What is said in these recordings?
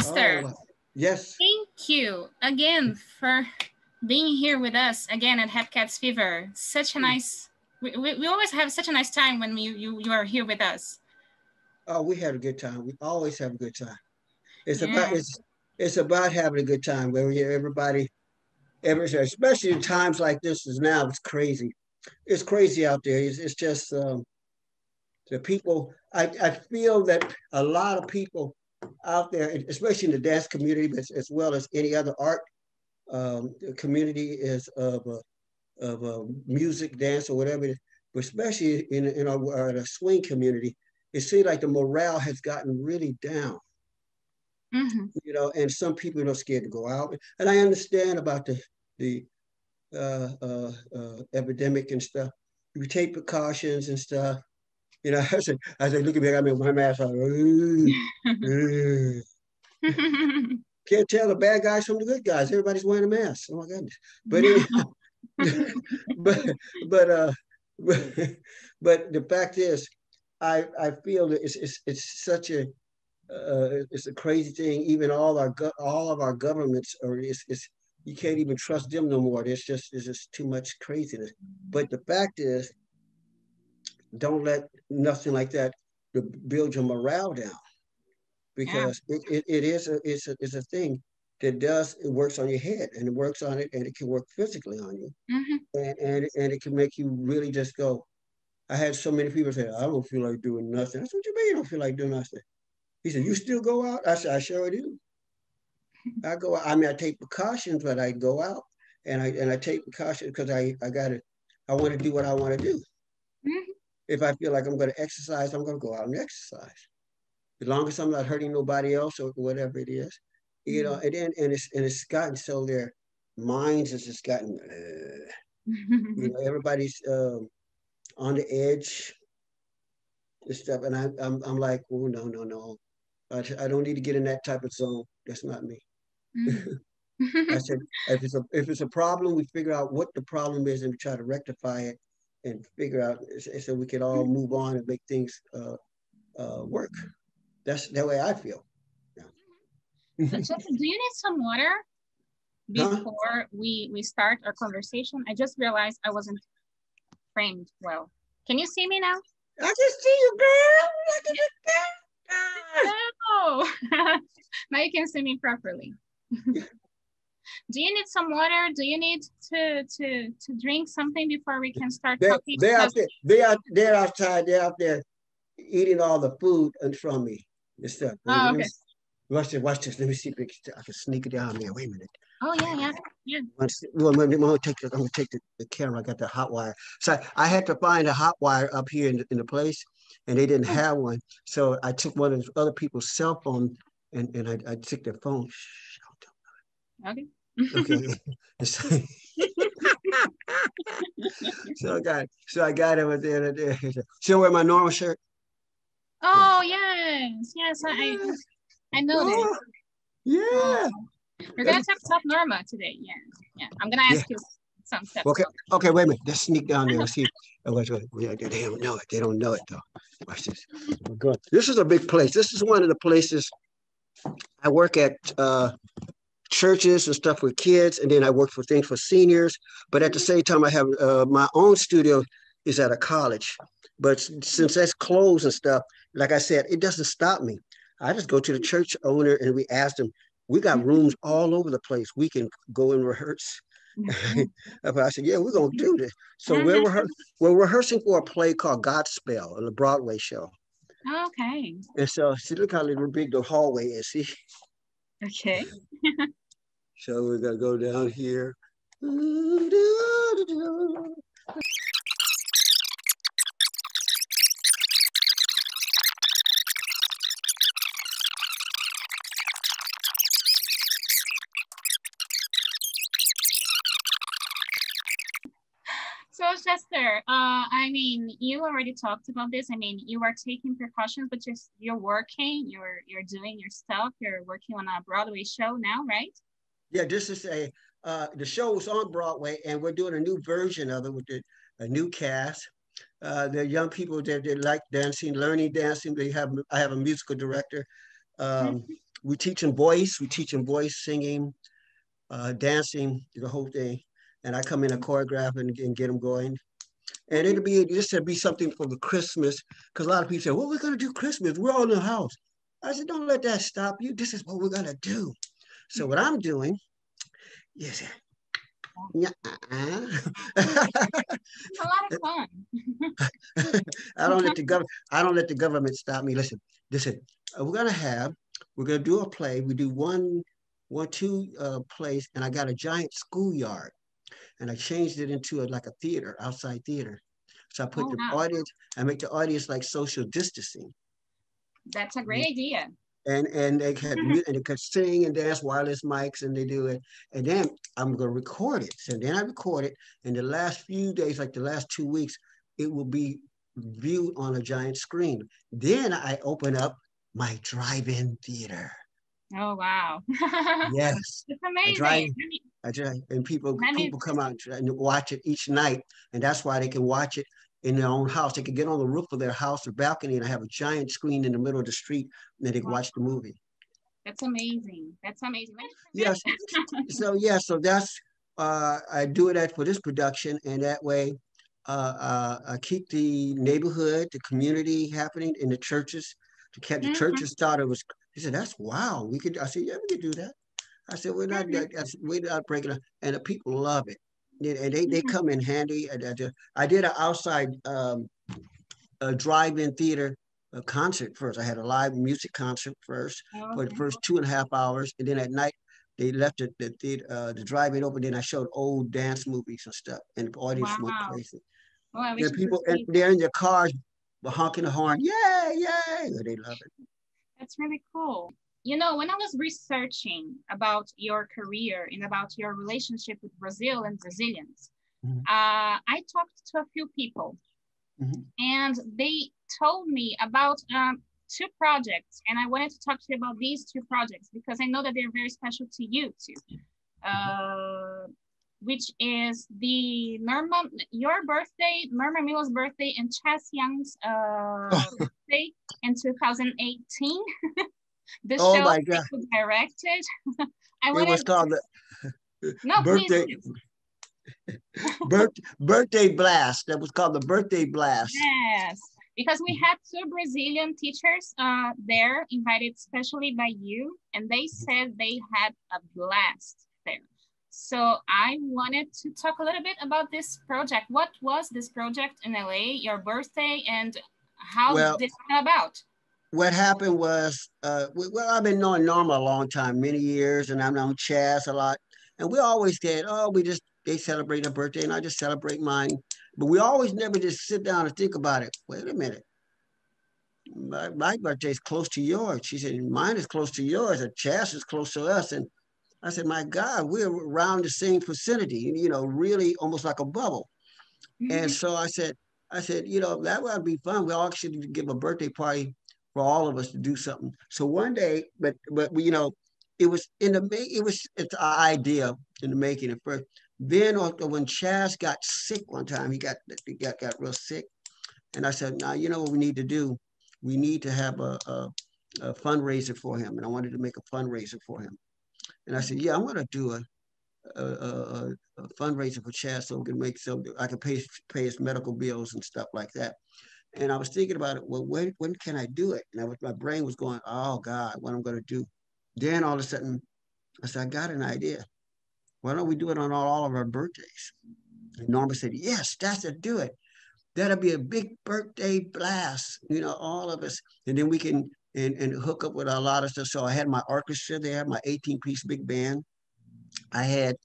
Chester, Oh, yes. thank you again for being here with us again at Hepcats Fever. Such a nice, we always have such a nice time when you are here with us. Oh, we had a good time. We always have a good time. It's about Yeah. it's it's about having a good time where everybody, especially in times like this is now. It's crazy. It's crazy out there. It's just the people. I feel that a lot of people out there, especially in the dance community, but as well as any other art community, is of music, dance, or whatever it is, but especially in our swing community, it seems like the morale has gotten really down. Mm-hmm. And some people are scared to go out. And I understand about the epidemic and stuff. You take precautions and stuff. As they look at me, I mean, my mask on. Can't tell the bad guys from the good guys. Everybody's wearing a mask. Oh my goodness! But anyhow, but but but, but the fact is, I feel that it's such a it's a crazy thing. Even all of our governments are it's you can't even trust them no more. It's just too much craziness. But the fact is, don't let nothing like that to build your morale down Yeah. because it is it's a thing that does it works on your head and it works on it and it can work physically on you Mm-hmm. and it can make you really just go. I had so many people say, I don't feel like doing nothing. I said, what you mean you don't feel like doing nothing? He said, you still go out? I said, I sure do. I go out. I mean, I take precautions, but I go out and I take precautions because I want to do what I want to do. Mm-hmm. If I feel like I'm going to exercise, I'm going to go out and exercise. As long as I'm not hurting nobody else or whatever it is, and then and it's gotten so their minds has just gotten, everybody's on the edge and stuff, and I'm like, oh no no no, I don't need to get in that type of zone. That's not me. I said, if it's a problem, we figure out what the problem is and we try to rectify it and figure out so we can all move on and make things work. That's that way I feel. So, Yeah. Chester, do you need some water Huh? before we start our conversation? I just realized I wasn't framed well. Can you see me now? I can see you, girl. Look at the No. Now you can see me properly. Do you need some water? Do you need to drink something before we can start They're talking? they're out Because there. They're outside. They're out there eating all the food and from me and stuff. oh, okay. Watch this. Watch this. Let me see if I can sneak it down there. Wait a minute. Oh yeah, yeah, yeah. I'm gonna take the camera. I got the hot wire. So I had to find a hot wire up here in the place, and they didn't Oh, have one. So I took one of other people's cell phone, and I took their phone. Shh, okay. okay. so, so I got it with there. Still wear my normal shirt. Yeah. Oh yes, yes. I noticed. Oh, Oh, yeah. we're gonna talk about Norma today. Yeah, yeah. I'm gonna Yeah. ask you some stuff. Okay. So Okay. Wait a minute. Let's sneak down there and see. Oh, wait. Yeah, they don't know it. They don't know it though. Watch this. We're good. This is a big place. This is one of the places I work at. Churches and stuff with kids, and then I work for things for seniors. But at the same time, I have my own studio is at a college. But since that's closed and stuff, like I said, it doesn't stop me. I just go to the church owner and we ask them. We got rooms all over the place. We can go and rehearse. I said, yeah, we're gonna do this. So we're rehearsing for a play called Godspell on the Broadway show. okay, And so see, look how little big the hallway is. See, okay. so we're gonna go down here. So Chester, I mean, you already talked about this. I mean, you are taking precautions, but you're working, you're doing your stuff. You're working on a Broadway show now, right? Yeah, this is the show is on Broadway, and we're doing a new version of it with a new cast. They're young people that they like dancing, learning dancing. I have a musical director, um, Mhm. we teaching voice, singing, dancing, the whole thing. And I come in and choreograph and get them going. And it'll be just to be something for the Christmas, because a lot of people say, "Well, we're gonna do Christmas. We're all in the house." I said, "Don't let that stop you. This is what we're gonna do." So what I'm doing is, yeah, It's a lot of fun. I don't let the government stop me. Listen. We're gonna do a play. We do two plays, and I got a giant schoolyard, and I changed it into like a theater, outside theater. So I put Oh, the wow. audience, I make the audience like social distancing. That's a great idea. And they could sing and dance, wireless mics, and they do it. And then I'm gonna record it. So then I record it. And the last few days, like the last 2 weeks, it will be viewed on a giant screen. Then I open up my drive-in theater. Oh, wow. Yes, It's I drive. amazing. I drive, and people That means, come out and watch it each night, and that's why they can watch it in their own house. They can get on the roof of their house or balcony, and I have a giant screen in the middle of the street, and they can watch the movie. that's amazing. That's amazing. Yes. So that's I do that for this production, and that way I keep the neighborhood, the community happening in the churches. To keep the Mhm, churches thought it was. He said, "That's wow. We could." I said, "Yeah, we could do that." I said, mhm, we're not breaking it. And the people love it. And they mhm. come in handy. I did an outside a drive-in theater concert first. I had a live music concert first for the Okay. first 2.5 hours. And then at night, they left the drive-in open. Then I showed old dance movies and stuff. And the audience went Wow. crazy. Oh, I wish And you could people, and see they're in their cars, honking the horn. Yay, yay. They love it. That's really cool. You know, when I was researching about your career and about your relationship with Brazil and Brazilians, Mm-hmm. I talked to a few people Mm-hmm. and they told me about two projects. And I wanted to talk to you about these two projects because I know that they're very special to you too. Uh, which is the your birthday, Norma Mila's birthday, and Chas Young's birthday in 2018. The Oh show my that God. you directed. I It wanted was called to, the no, please, birthday please. birthday blast. That was called the birthday blast. Yes, because we had two Brazilian teachers there, invited specially by you, and they said they had a blast there. So I wanted to talk a little bit about this project. What was this project in LA, your birthday, and how did Well, this come about? what happened was, well, I've been knowing Norma a long time, many years, and I've known Chaz a lot. And we always did, oh, they celebrate her birthday, and I just celebrate mine. But we always never just sit down and think about it. Wait a minute. My birthday is close to yours. She said, mine is close to yours, and Chaz is close to us. And I said, my God, we're around the same vicinity, really almost like a bubble. And Mhm. so I said, that would be fun. We all should give a birthday party for all of us to do something. So one day, but we, it was it's an idea in the making at first. Then when Chaz got sick one time, he got real sick, and I said, now you know what we need to do? We need to have a fundraiser for him, and I wanted to make a fundraiser for him. And I said, yeah, I'm going to do a fundraiser for Chaz so we can make so I can pay his medical bills and stuff like that. And I was thinking about it. Well, when can I do it? And my brain was going, oh God, what I'm going to do. Then all of a sudden, I said, I got an idea. Why don't we do it on all of our birthdays? And Norma said, yes, that's it. Do it. That'll be a big birthday blast. All of us, and then we can and hook up with a lot of stuff. So I had my orchestra there, my 18-piece big band. I had,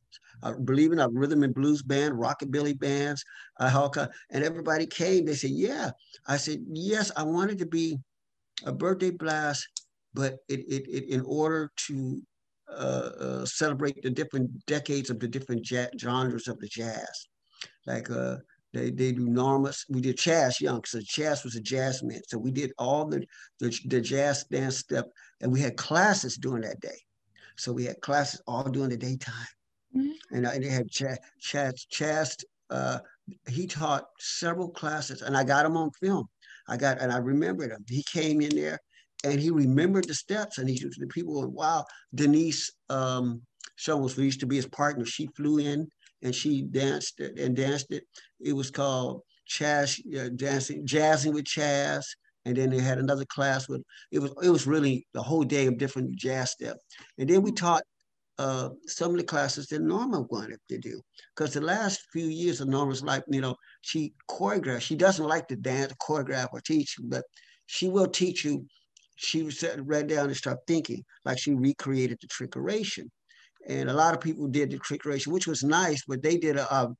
believe it or not, rhythm and blues band, rockabilly bands, and everybody came. They said, yeah. I said, yes, I wanted to be a birthday blast, but in order to celebrate the different decades of the different genres of the jazz. Like they do Norma's. We did Chaz Young, so Chaz was a jazz man. So we did all the jazz dance stuff, and we had classes during that day. So we had classes all during the daytime. And they had Chaz. Uh, he taught several classes, and I got him on film. And I remembered him. He came in there, and he remembered the steps, and the people went, wow. Denise Showles, who used to be his partner, she flew in and she danced it and danced it. It was called Jazzing with Chaz. And then they had another class with it was really the whole day of different jazz steps. And then we taught some of the classes that Norma wanted to do. Because the last few years of Norma's life, she choreographed. She doesn't like to dance, choreograph, or teach, but she will teach you. She was read down and start thinking, like she recreated the trickeration. And a lot of people did the trickeration, which was nice, but they did a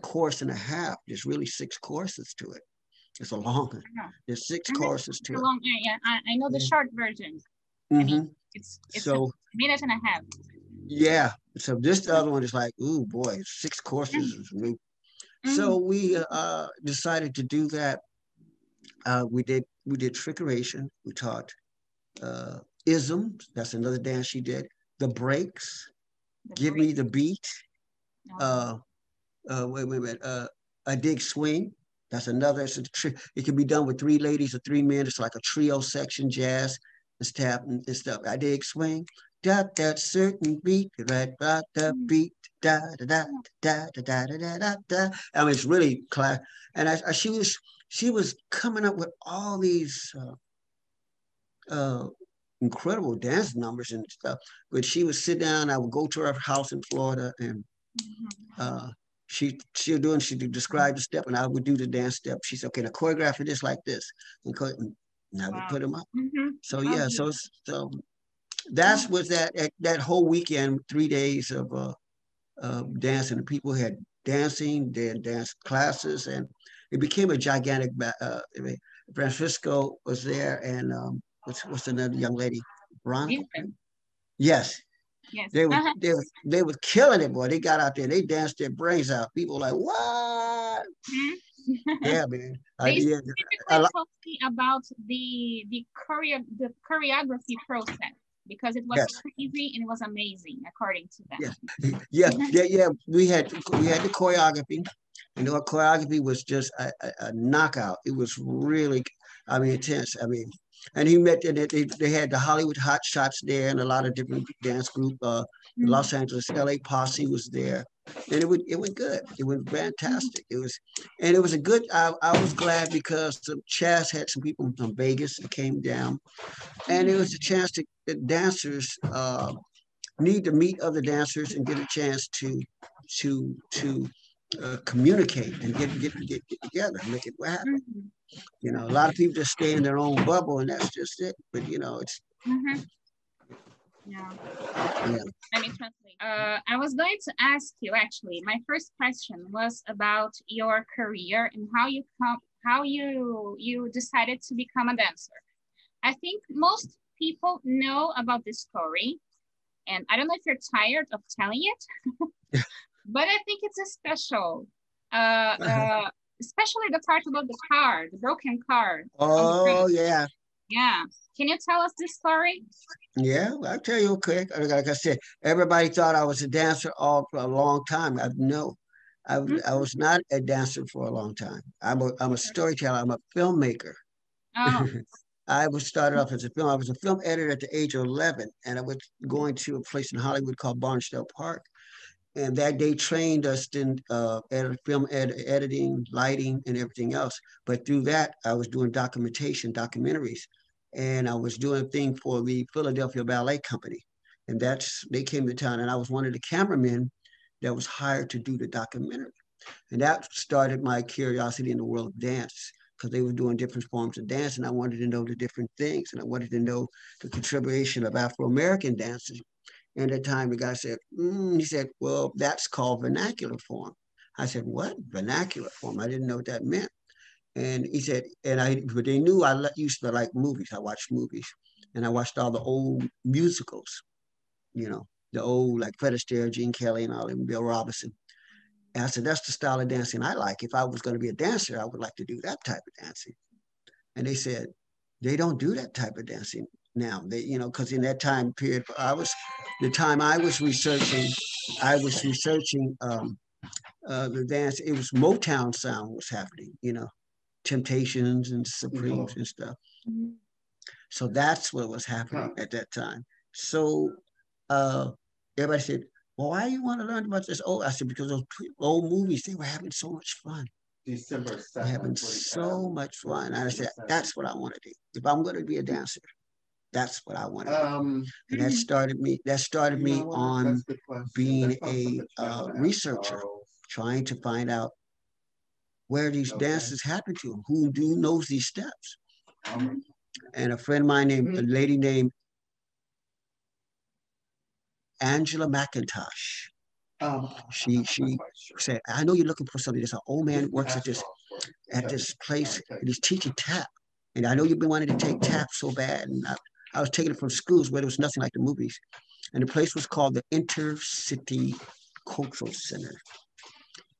course and a half. There's really 6 courses to it. It's a long one. There's 6 courses to it. Long, yeah, I know the short version. Mm-hmm. I mean, it's so, a minute and a half. Yeah. So this other one is like, ooh, boy, 6 courses. So we decided to do that. We did trickeration. We taught isms. That's another dance she did. The breaks. Give me the beat. Wait a minute. A dig swing. That's another. It can be done with 3 ladies or 3 men. It's like a trio section, jazz and tap and stuff. I dig swing. That certain beat, right? The beat, da da da da da da da da da. I mean, it's really class. And she was coming up with all these incredible dance numbers and stuff. But she would sit down. I would go to her house in Florida, and she would describe the step, and I would do the dance step. She said, "Okay, now choreograph it just like this," and I would put them up. So yeah, so that's was that whole weekend, 3 days of dancing. And people had dancing, then dance classes, and it became a gigantic. Francisco was there, and what's another young lady, Veronica? Yes. Yes. They were killing it, boy. They got out there, they danced their brains out. People were like, what? Yeah, man. They specifically told me about the choreography process, because it was crazy and it was amazing, according to them. Yeah. We had the choreography, and the choreography was just a knockout. It was really, intense. And he met, and they had the Hollywood Hot Shots there, and a lot of different dance group. Los Angeles, LA Posse was there, and it went good. It went fantastic. It was a good. I was glad because Chaz had some people from Vegas that came down, and it was a chance to the dancers need to meet other dancers and get a chance to communicate and get together and make it happen. A lot of people just stay in their own bubble, and that's just it. But it's. Yeah. Let me translate. I was going to ask you, actually, my first question was about your career and how you decided to become a dancer. I think most people know about this story, and I don't know if you're tired of telling it, but I think it's a special, especially the part about the broken car. Oh, yeah. Yeah. Can you tell us this story? Yeah, I'll tell you quick. Like I said, everybody thought I was a dancer all for a long time. I was not a dancer for a long time. I'm a storyteller. I'm a filmmaker. Oh. I started off as I was a film editor at the age of 11, and I was going to a place in Hollywood called Barnsdall Park. And that they trained us in film editing, lighting, and everything else. But through that, I was doing documentaries. And I was doing a thing for the Philadelphia Ballet Company. And they came to town, and I was one of the cameramen that was hired to do the documentary. And that started my curiosity in the world of dance, because they were doing different forms of dance, and I wanted to know the different things, and I wanted to know the contribution of Afro-American dancers. And at the time, the guy said, he said, well, that's called vernacular form. I said, what? Vernacular form? I didn't know what that meant. And he said, but they knew I used to like movies. I watched movies, and I watched all the old musicals, the old, like Fred Astaire, Gene Kelly, and all them, Bill Robinson. And I said, that's the style of dancing I like. If I was going to be a dancer, I would like to do that type of dancing. And they said, they don't do that type of dancing now. Because in that time period, I was researching the dance. It was Motown sound was happening, Temptations and Supremes and stuff. So that's what was happening at that time. So everybody said, well, why you want to learn about this? Oh, I said, because those old movies, they were having so much fun. December 7th. They're having so much fun. And I said, that's what I want to do. If I'm going to be a dancer, that's what I want to do. And that started me on being a researcher, trying to find out where these dances happen to, who knows these steps. And a friend of mine a lady named Angela McIntosh. She said, I know you're looking for somebody. There's an old man who works at this place, and he's teaching tap. And I know you've been wanting to take tap so bad. And I was taking it from schools where there was nothing like the movies. And the place was called the Intercity Cultural Center.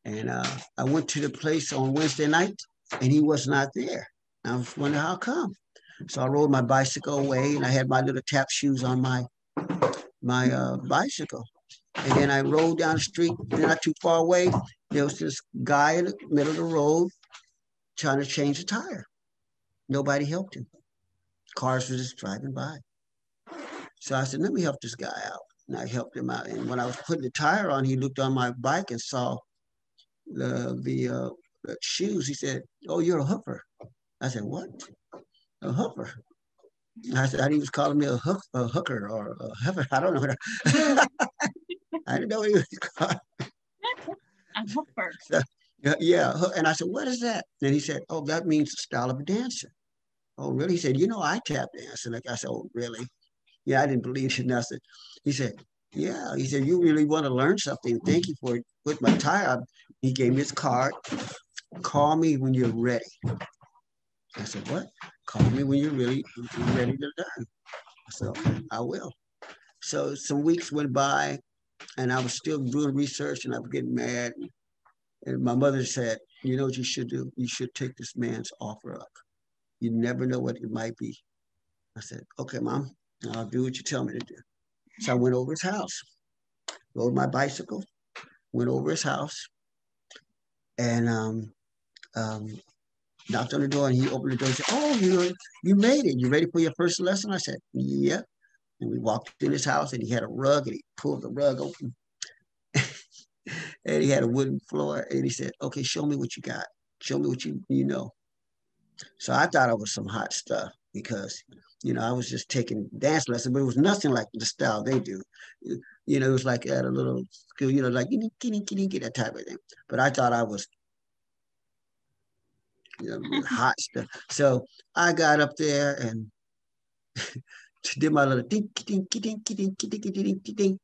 And I went to the place on Wednesday night, and he was not there. I was wondering how come. So I rode my bicycle away, and I had my little tap shoes on my bicycle. And then I rode down the street, not too far away. There was this guy in the middle of the road trying to change the tire. Nobody helped him. Cars were just driving by. So I said, let me help this guy out. And I helped him out. And when I was putting the tire on, he looked on my bike and saw the shoes. He said, oh, you're a hooker. I said, what? A hooker? I said, he was calling me a hooker or a heifer. I don't know what I didn't know what he was called. A hooker. So, yeah. And I said, what is that? And he said, oh, that means the style of a dancer. Oh, really? He said, I tap dance. And I said, oh, really? Yeah, I didn't believe it. Nothing. He said, yeah. He said, you really want to learn something. Thank you for with my tire. He gave me his card. Call me when you're ready. I said, what? Call me when you're ready to learn. I said, okay, I will. So some weeks went by, and I was still doing research, and I was getting mad. And my mother said, you know what you should do? You should take this man's offer up. You never know what it might be. I said, okay, Mom, I'll do what you tell me to do. So I went over his house, rode my bicycle, went over his house, and knocked on the door, and he opened the door and said, oh, you made it. You ready for your first lesson? I said, yeah. And we walked in his house, and he had a rug, and he pulled the rug open. And he had a wooden floor, and he said, okay, show me what you got. Show me what you know. So I thought it was some hot stuff because, I was just taking dance lessons, but it was nothing like the style they do. It was like at a little school, like that type of thing. But I thought I was, hot stuff. So I got up there and did my little ding, ding, ding, ding, ding, ding, ding.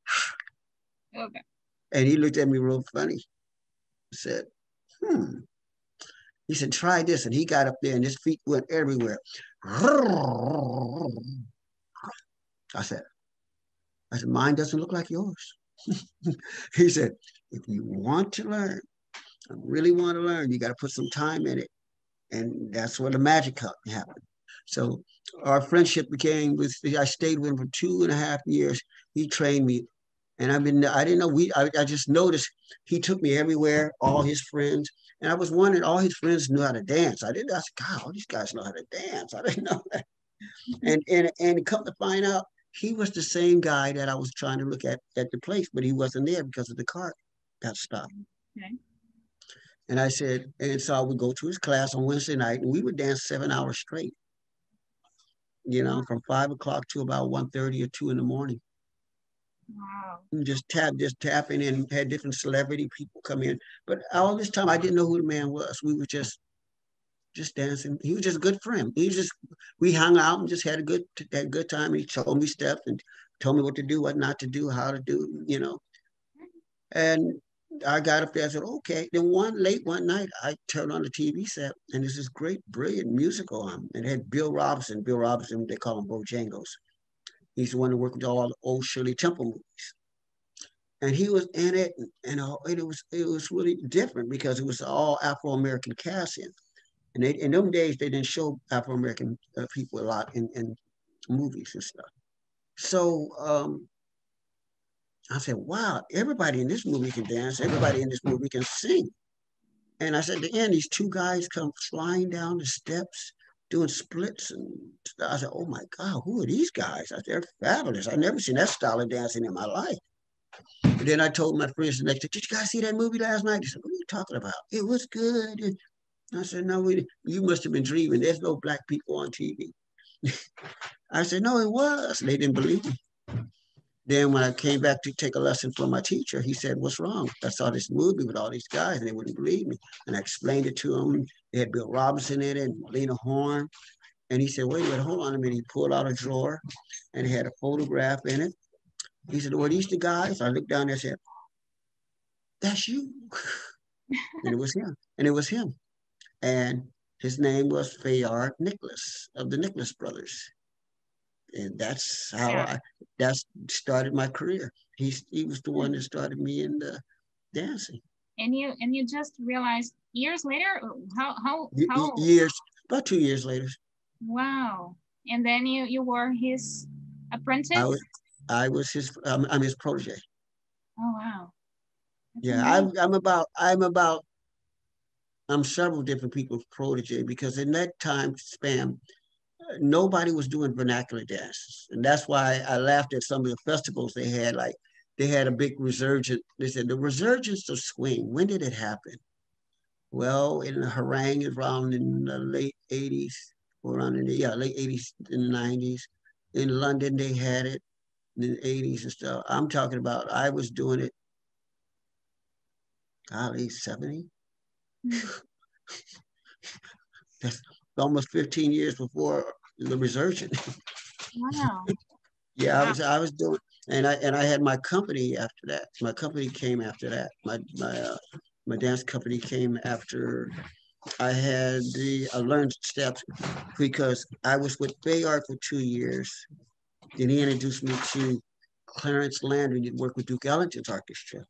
Okay. And he looked at me real funny. Said, He said, try this. And he got up there and his feet went everywhere. I said, mine doesn't look like yours. He said, if you want to learn, I really want to learn, you got to put some time in it. And that's where the magic happened. So our friendship became, I stayed with him for 2.5 years. He trained me. And I didn't know, I just noticed he took me everywhere, all his friends. And I was wondering, all his friends knew how to dance. I said, God, all these guys know how to dance. I didn't know that. And come to find out, he was the same guy that I was trying to look at the place, but he wasn't there because of the cart got stopped. Okay. And I said, and so I would go to his class on Wednesday night, and we would dance 7 hours straight, from 5 o'clock to about 1:30 or 2 in the morning. Wow. Just tapping and had different celebrity people come in. But all this time, I didn't know who the man was. We were just dancing. He was just a good friend. We hung out and just had a good time. He told me steps and told me what to do, what not to do, how to do, And I got up there and said, okay. Then late one night, I turned on the TV set, and there's this great, brilliant musical on. And it had Bill Robinson. Bill Robinson, they call him Bojangles. He's the one who worked with all the old Shirley Temple movies. And he was in it, and it was really different because it was all Afro-American cast in. And in them days, they didn't show Afro-American people a lot in movies and stuff. So I said, wow, everybody in this movie can dance. Everybody in this movie can sing. And I said, at the end, these two guys come flying down the steps, doing splits. And I said, oh my God, who are these guys? I said, they're fabulous. I've never seen that style of dancing in my life. And then I told my friends the next day, did you guys see that movie last night? They said, what are you talking about? It was good. And I said, no, you must have been dreaming. There's no black people on TV. I said, no, it was. They didn't believe me. Then when I came back to take a lesson from my teacher, he said, what's wrong? I saw this movie with all these guys and they wouldn't believe me. And I explained it to him. They had Bill Robinson in it and Lena Horne. And he said, wait a minute, hold on a minute. He pulled out a drawer and had a photograph in it. He said, were these the guys? I looked down there and said, that's you. And it was him. And it was him. And his name was Fayard Nicholas of the Nicholas Brothers. And that's how that started my career. He was the one that started me in the dancing. And you just realized years later, how years, about 2 years later. Wow. And then you were his apprentice? I was his I'm his protege. Oh wow. That's I'm several different people's protege, because in that time span, nobody was doing vernacular dances. And that's why I laughed at some of the festivals they had. Like, they had a big resurgence. They said, the resurgence of swing, when did it happen? Well, in the harangue, around in the late 80s, or around in the late 80s and 90s. In London, they had it in the 80s and stuff. I'm talking about, I was doing it, golly, 70? That's almost 15 years before the resurgence. Wow. Yeah, wow. I was doing, and I had my company after that. My company came after that. My dance company came after I learned steps, because I was with Fayard for 2 years. Then he introduced me to Clarence Landry, who worked with Duke Ellington's orchestra.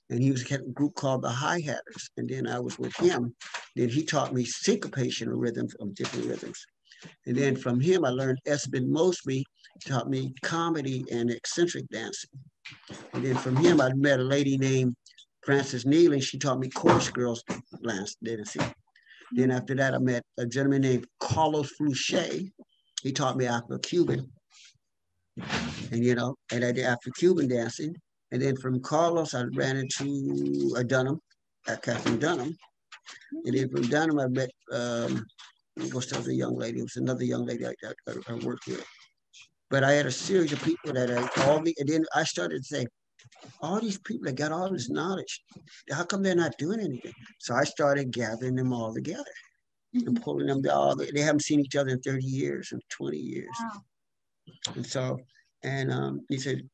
And he had a group called the Hi-Hatters. And then I was with him. Then he taught me syncopation rhythms of different rhythms. And then from him, I learned Esmond Mosby taught me comedy and eccentric dancing. And then from him, I met a lady named Frances Nealing. She taught me chorus girls dancing. Then after that, I met a gentleman named Carlos Fluchet. He taught me Afro-Cuban. And, and I did Afro-Cuban dancing. And then from Carlos, I ran into Dunham, Catherine Dunham. And then from Dunham, I met, what's the other young lady? It was another young lady I worked with. But I had a series of people that and then I started to say, all these people that got all this knowledge, how come they're not doing anything? So I started gathering them all together and pulling them all. They haven't seen each other in 30 years and 20 years. Wow. And so, he said,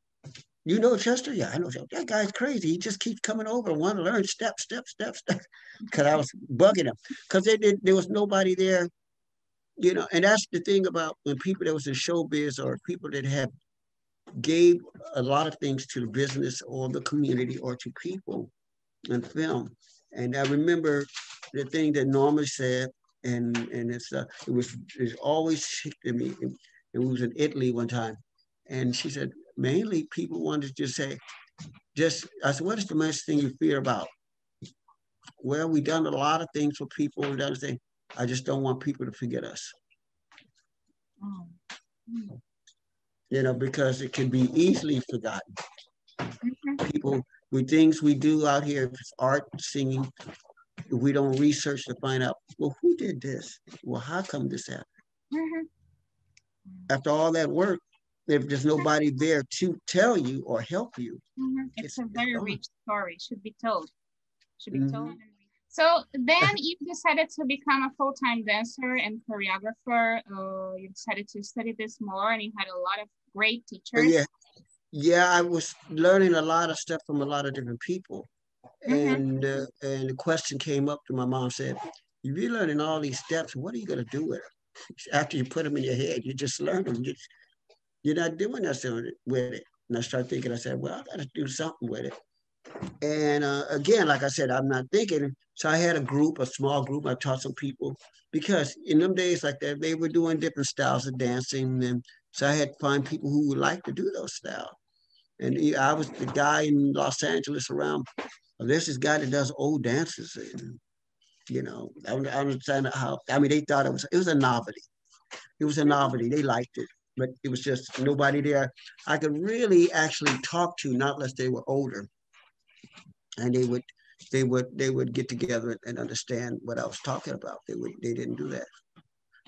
you know Chester? Yeah, I know Chester. That guy's crazy. He just keeps coming over and want to learn step. Because I was bugging him. Because there was nobody there, and that's the thing about when people that was in showbiz or people that gave a lot of things to the business or the community or to people in film. And I remember the thing that Norma said, and it always to me. And we was in Italy one time, and she said, mainly people wanted to just say, I said, what is the most thing you fear about? Well, we've done a lot of things for people. We've done things. I just don't want people to forget us. Because it can be easily forgotten. People, with things we do out here, if it's art, singing, if we don't research to find out, well, who did this? Well, how come this happened? After all that work, if there's nobody there to tell you or help you. It's a very rich story, should be told. So then you decided to become a full-time dancer and choreographer. You decided to study this more, and you had a lot of great teachers. Yeah, I was learning a lot of stuff from a lot of different people. And the question came up to my mom, said, if you're learning all these steps, what are you going to do with them? After you put them in your head, you just learn them. You're not doing nothing with it. And I started thinking, I said, well, I got to do something with it. And again, like I said, I'm not thinking. So I had a small group. I taught some people, because in them days like that, they were doing different styles of dancing. And so I had to find people who would like to do those styles. And I was the guy in Los Angeles around. There's this guy that does old dances. And, I understand how, they thought it was a novelty. It was a novelty. They liked it, but it was just nobody there I could really actually talk to, not unless they were older, and they would get together and understand what I was talking about. They didn't do that.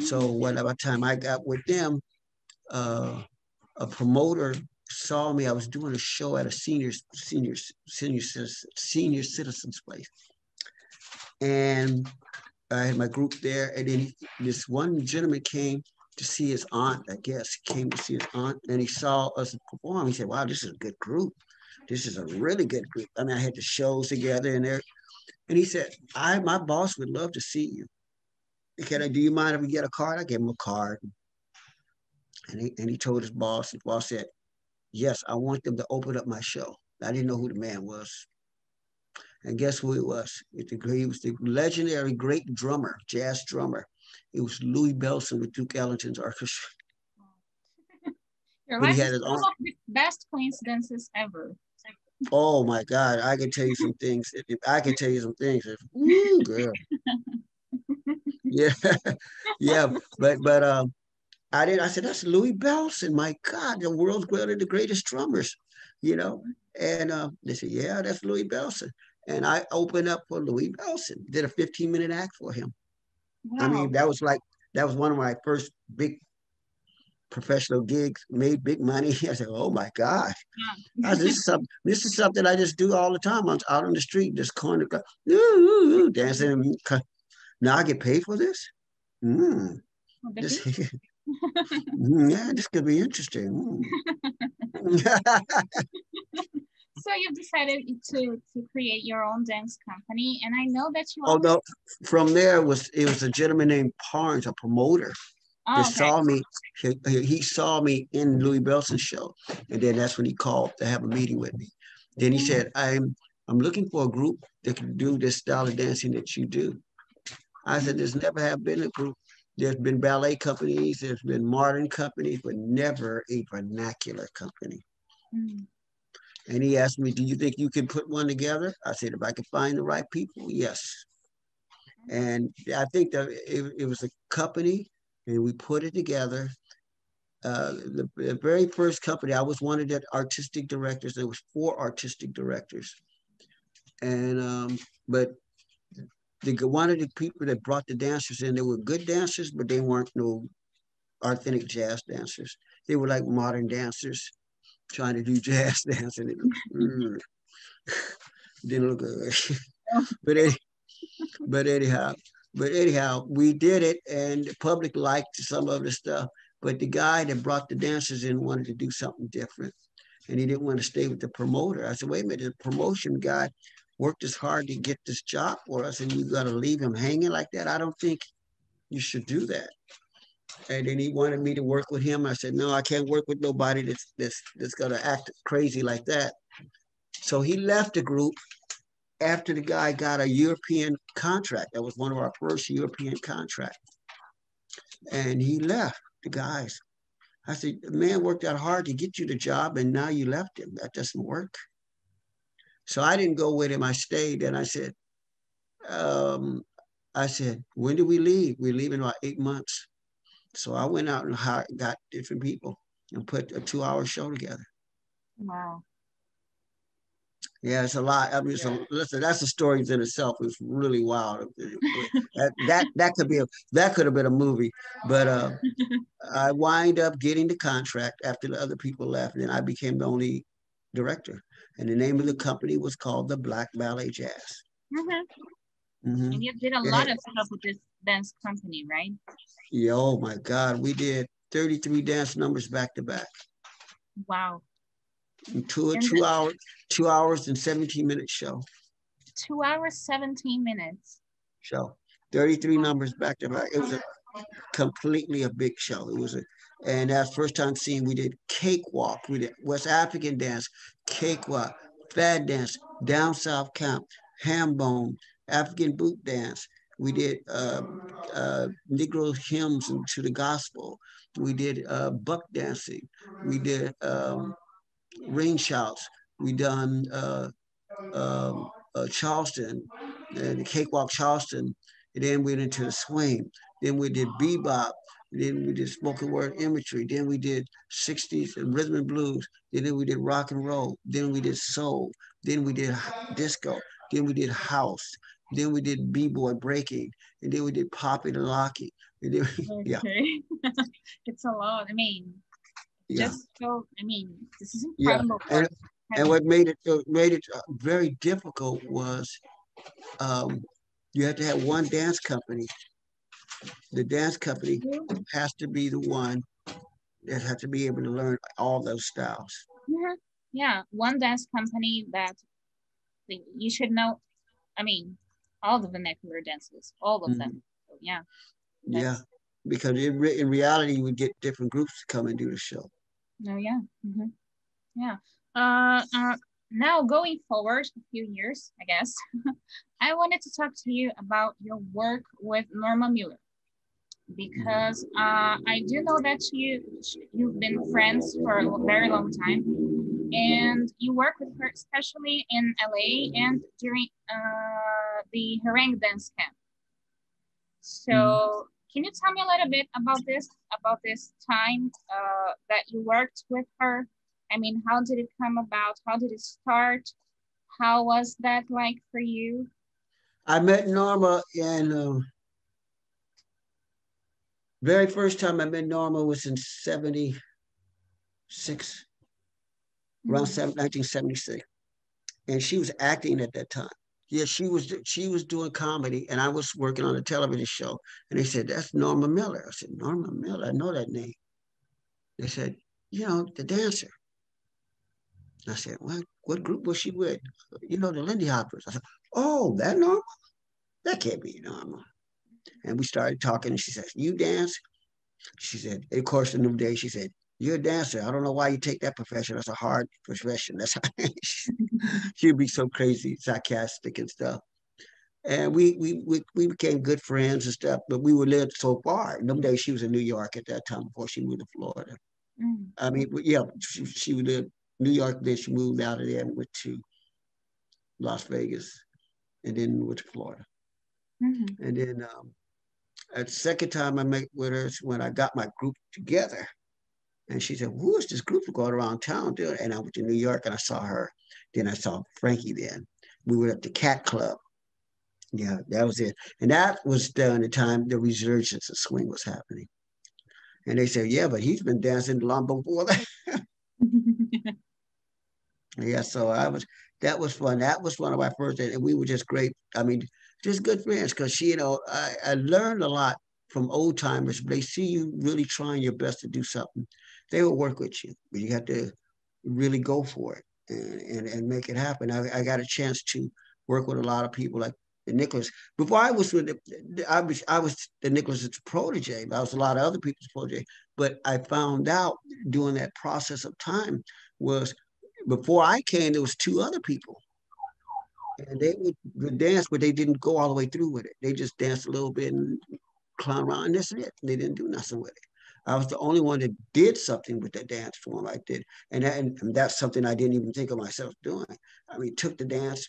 So whatever time I got with them, uh, a promoter saw me. I was doing a show at a senior citizens place, and I had my group there. And then this one gentleman came to see his aunt. I guess he came to see his aunt, and he saw us perform. He said, "Wow, this is a good group. This is a really good group." I mean, I had the shows together and there. And he said, my boss would love to see you. Do you mind if we get a card?" I gave him a card. And he told his boss. His boss said, "Yes, I want them to open up my show." I didn't know who the man was. And guess who he was? He was the legendary great drummer, jazz drummer. It was Louis Bellson with Duke Ellington's orchestra. Your life is full of the best coincidences ever. Oh my God, I can tell you some things. I can tell you some things. Ooh, girl. Yeah, yeah. But I said, "That's Louis Bellson. My God, the world's one of the greatest drummers, you know." And they said, "Yeah, that's Louis Bellson." And I opened up for Louis Bellson, did a 15-minute act for him. Wow. I mean, that was one of my first big professional gigs, made big money. I said, "Oh my God." Yeah. This is something I just do all the time. I'm out on the street, just corner, dancing. Now I get paid for this? Yeah, this could be interesting. So you've decided to create your own dance company, and I know that you. Although from there it was a gentleman named Parnes, a promoter, that saw me. He saw me in Louis Bellson's show, and then that's when he called to have a meeting with me. Then he said, I'm looking for a group that can do this style of dancing that you do." I said, "There's never have been a group. There's been ballet companies, there's been modern companies, but never a vernacular company." And he asked me, "Do you think you can put one together?" I said, "If I can find the right people, yes." And I think that it was a company, and we put it together. The very first company, I was one of the artistic directors. There was 4 artistic directors. And but one of the people that brought the dancers in, they were good dancers, but they weren't no authentic jazz dancers. They were like modern dancers trying to do jazz dancing. Didn't look good. but anyhow, we did it, and the public liked some of the stuff. But the guy that brought the dancers in wanted to do something different, and he didn't want to stay with the promoter. I said, "Wait a minute, the promotion guy worked as hard to get this job for us, and you got to leave him hanging like that? I don't think you should do that." And then he wanted me to work with him. I said, "No, I can't work with nobody that's gonna act crazy like that." So he left the group after the guy got a European contract. That was one of our first European contracts. And he left the guys. I said, "The man worked out hard to get you the job, and now you left him. That doesn't work." So I didn't go with him. I stayed, and I said, "When do we leave?" "We leave in about 8 months." So I went out and got different people and put a 2-hour show together. Wow. Yeah, it's a lot. I mean, listen, that's a story in itself. It's really wild. that could have been a movie, but I wind up getting the contract after the other people left, and I became the only director. And the name of the company was called the Black Ballet Jazz. And you did a lot of stuff with this dance company, right? Yeah, oh my God, we did 33 dance numbers back to back. Wow. 2 hours and 17-minute show. 2 hours, 17 minutes. Show. 33 numbers back to back. It was completely a big show. And that's first time seeing, we did cakewalk, we did West African dance, cakewalk, fad dance, down south count, ham bone, African boot dance. We did Negro hymns to the gospel. We did buck dancing. We did ring shouts. We done Charleston, the cakewalk Charleston. And then we went into the swing. Then we did bebop. Then we did spoken word imagery. Then we did 60s and rhythm and blues. Then we did rock and roll. Then we did soul. Then we did disco. Then we did house. Then we did b-boy breaking. And then we did popping and locking. And then, yeah, Okay. It's a lot. I mean, yeah, just so, I mean, this is yeah. incredible And work. and Having, what made it very difficult was um, you had to have one dance company. The dance company has to be the one that has to be able to learn all those styles. mhm. Yeah, one dance company that you should know. I mean, all the vernacular dances, all of them. Mhm. So yeah, Yeah, that's because in reality, you would get different groups to come and do the show. no, yeah, yeah. Uh, uh, Now going forward a few years, I guess, I wanted to talk to you about your work with Norma Mueller because I do know that you've been friends for a very long time, and you work with her especially in LA and during the Herang dance camp. Mhm. So can you tell me a little bit about this time that you worked with her? I mean, how did it come about? How did it start? How was that like for you? I met Norma, and very first time I met Norma was in '76, around Mm, 1976, and she was acting at that time. Yeah, she was doing comedy, and I was working on a television show. And they said, "That's Norma Miller." I said, "Norma Miller, I know that name." They said, "The dancer." I said, "What group was she with?" The Lindy Hoppers. I said, "Oh, that Norma? That can't be Norma." And we started talking, and she said, "You dance?" She said, of course, the new day, she said, "You're a dancer. I don't know why you take that profession. That's a hard profession." That's how she'd be so crazy, sarcastic and stuff. And we became good friends and stuff, but we were lived so far. In them days, she was in New York at that time before she moved to Florida. mm, I mean, yeah, she lived in New York, then she moved out of there and went to Las Vegas, and then went to Florida. mm, And then at the second time I met with her is when I got my group together. And she said, "Who is this group going around town doing?" And I went to New York and I saw her. Then I saw Frankie then. We were at the Cat Club. Yeah, that was it. And that was during the time the resurgence of swing was happening. And they said, "Yeah, but he's been dancing long before that." mm. Yeah, so that was fun. That was one of my first days. And we were just great. I mean, just good friends because I learned a lot from old timers. They see you really trying your best to do something. They will work with you, but you have to really go for it and make it happen. I got a chance to work with a lot of people like the Nicholas. Before I was with I was the Nicholas's protege. I was a lot of other people's protege. But I found out during that process of time was before I came, there was two other people, and they would dance, but they didn't go all the way through with it. They just danced a little bit and clown around, and that's it. They didn't do nothing with it. I was the only one that did something with the dance form. I did, and that's something I didn't even think of myself doing. I mean, took the dance,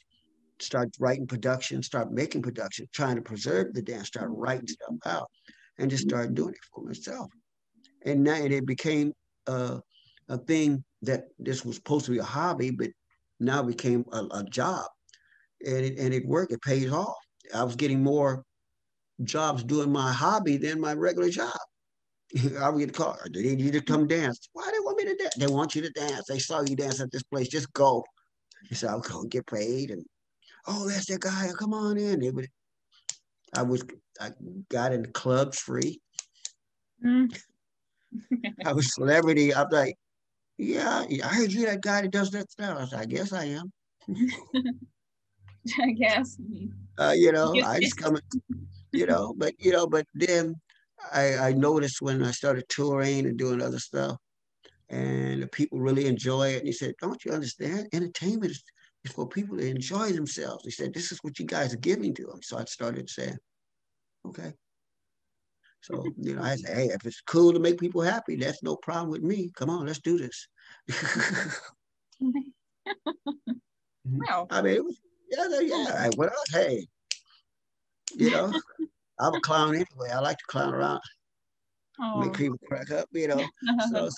start writing production, start making production, trying to preserve the dance, start writing stuff out, and just started doing it for myself. And it became a thing that this was supposed to be a hobby, but now became a job, and it worked. It pays off. I was getting more jobs doing my hobby than my regular job. I would get a call. They need you to come dance. Why they want me to dance? They want you to dance. They saw you dance at this place. Just go. So I'll go and get paid. And oh, that's that guy. Come on in. I was I got in clubs free. Mm. I was a celebrity. I'm like, yeah, I heard you that guy that does that stuff. I said, I guess I am. I guess. Yes. I just come, but then I noticed when I started touring and doing other stuff, and the people really enjoy it. And he said, "Don't you understand? Entertainment is for people to enjoy themselves." He said, "This is what you guys are giving to them." So I started saying, "Okay." So I said, "Hey, if it's cool to make people happy, that's no problem with me. Come on, let's do this." Well, I mean, it was yeah. What else? Hey, you know, I'm a clown anyway. I like to clown around. make Oh. people crack up, you know. So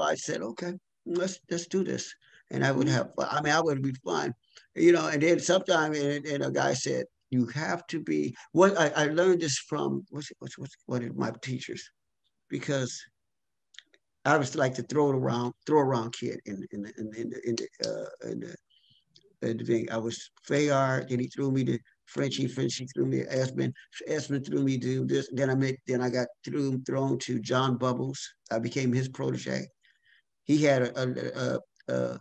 I said, okay, let's do this. And I would have fun. I mean, I would be fun, you know. And then sometime, and a guy said, you have to be. What I learned this from what's one of my teachers, because I was like the throw around kid in the thing. I was Fayard, then he threw me to Frenchie threw me to Esmond threw me to this. Then I got thrown to John Bubbles. I became his protege. He had a, a,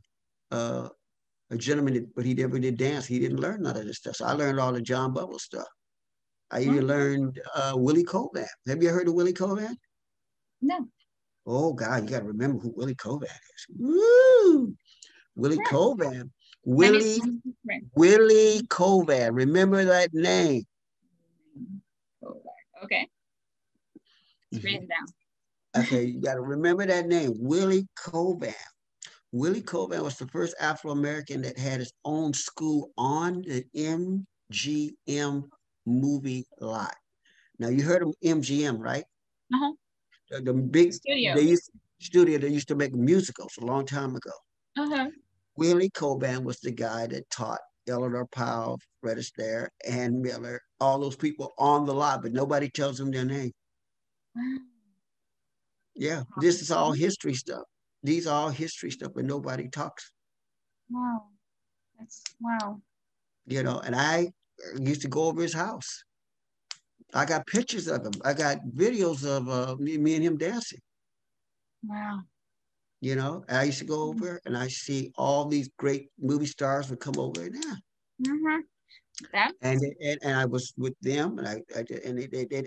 a gentleman, but he never did dance. He didn't learn none of this stuff. So I learned all the John Bubbles stuff. I even Mhm. learned Willie Colvan. Have you heard of Willie Colvan? No. Oh God, you got to remember who Willie Colvan is. Woo! Willie Yeah. Colvan. Maybe it Willie sounds different. Willie Colvan. Remember that name. Okay. It's Mhm. written down. Okay, you got to remember that name, Willie Colvan. Willie Colvan was the first Afro American that had his own school on the MGM movie lot. Now you heard of MGM, right? Uh-huh. The big Studio. they used studio they used to make musicals a long time ago. Uh-huh. Willie Colban was the guy that taught Eleanor Powell, Fred Astaire, Ann Miller, all those people on the lot, but nobody tells them their name. Yeah, this is all history stuff. These are all history stuff, but nobody talks. Wow. That's wow. You know, and I used to go over his house. I got pictures of him. I got videos of me and him dancing. Wow. You know, I used to go over and I see all these great movie stars would come over and yeah. Mm-hmm. And, That's and I was with them and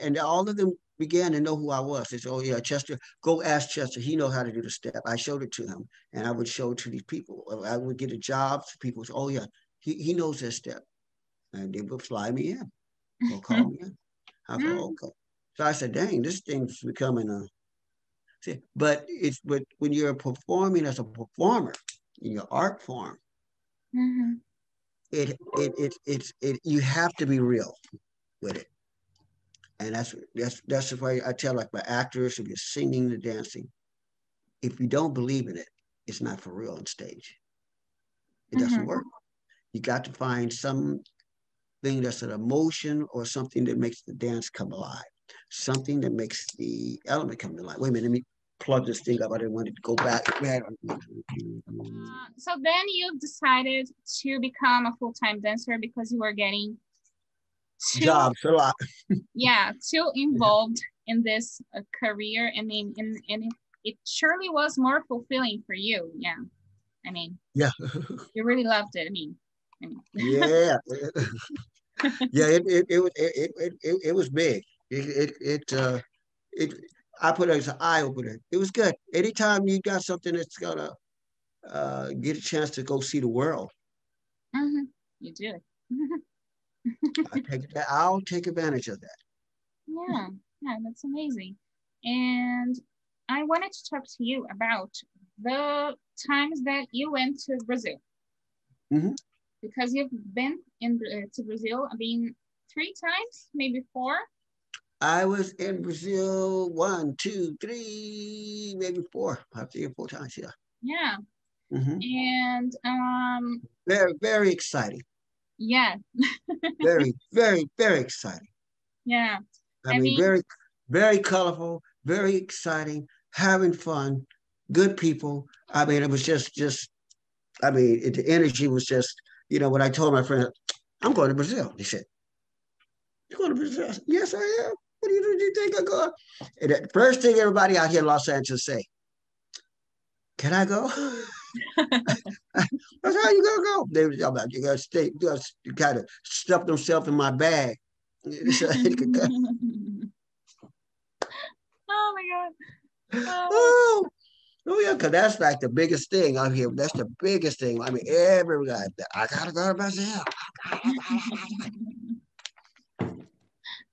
and all of them began to know who I was. They said, oh yeah, Chester, go ask Chester. He knows how to do the step. I showed it to him and I would show it to these people. I would get a job. People would say, oh yeah, he knows that step. And they would fly me in or call me in. I thought, mm-hmm. okay. So I said, dang, this thing's becoming a but when you're performing as a performer in your art form, Mm-hmm. it you have to be real with it. And that's the way I tell like my actors, if you're singing and dancing, if you don't believe in it, it's not for real on stage. It doesn't Mm-hmm. work. You got to find something that's an emotion or something that makes the dance come alive, something that makes the element come alive. Wait a minute, let me plug this thing up. I didn't want it to go back. So then you decided to become a full-time dancer because you were getting too, Jobs a lot. yeah, too involved in this career. I mean, and it surely was more fulfilling for you. Yeah. I mean, Yeah. you really loved it. I mean. Yeah. Yeah. It was big. It I put it as an eye opener. It was good. Anytime you got something that's gonna get a chance to go see the world, Mm-hmm. You do. I'll take advantage of that. Yeah, yeah, that's amazing. And I wanted to talk to you about the times that you went to Brazil Mm-hmm. because you've been in to Brazil. I mean, 3 times, maybe four. I was in Brazil 1, 2, 3, maybe four, 3 or 4 times. Yeah. Yeah, Mm-hmm. and Very, very exciting. yeah, Very, very, very exciting. yeah. I I mean, mean, very, very colorful, very exciting, having fun, good people. I mean, it was I mean, the energy was just, you know, when I told my friend, I'm going to Brazil, they said, you're going to Brazil? Said, yes, I am. What do you think I go? And the first thing everybody out here in Los Angeles say, can I go? That's how you gonna go. They was about you gotta stay, you gotta stuff themselves in my bag. oh my God. Oh. Oh, oh yeah, because that's like the biggest thing out here. That's the biggest thing. I mean, every guy, I gotta go to Brazil.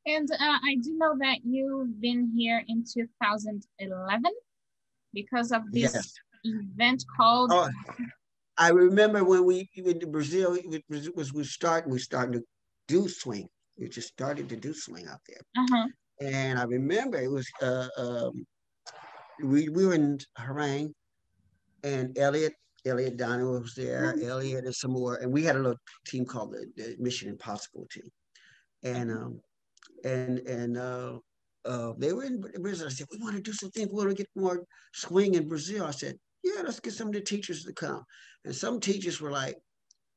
And I do know that you've been here in 2011 because of Yes. this event called. Oh, I remember when we went to Brazil, we starting to do swing. We just started to do swing out there. Uh-huh. And I remember it was we were in Harang, and Elliot Donovan was there, Elliot and some more, and we had a little team called the Mission Impossible team, and they were in Brazil. I said, we want to do something. We want to get more swing in Brazil. I said, yeah, let's get some of the teachers to come. And some teachers were like,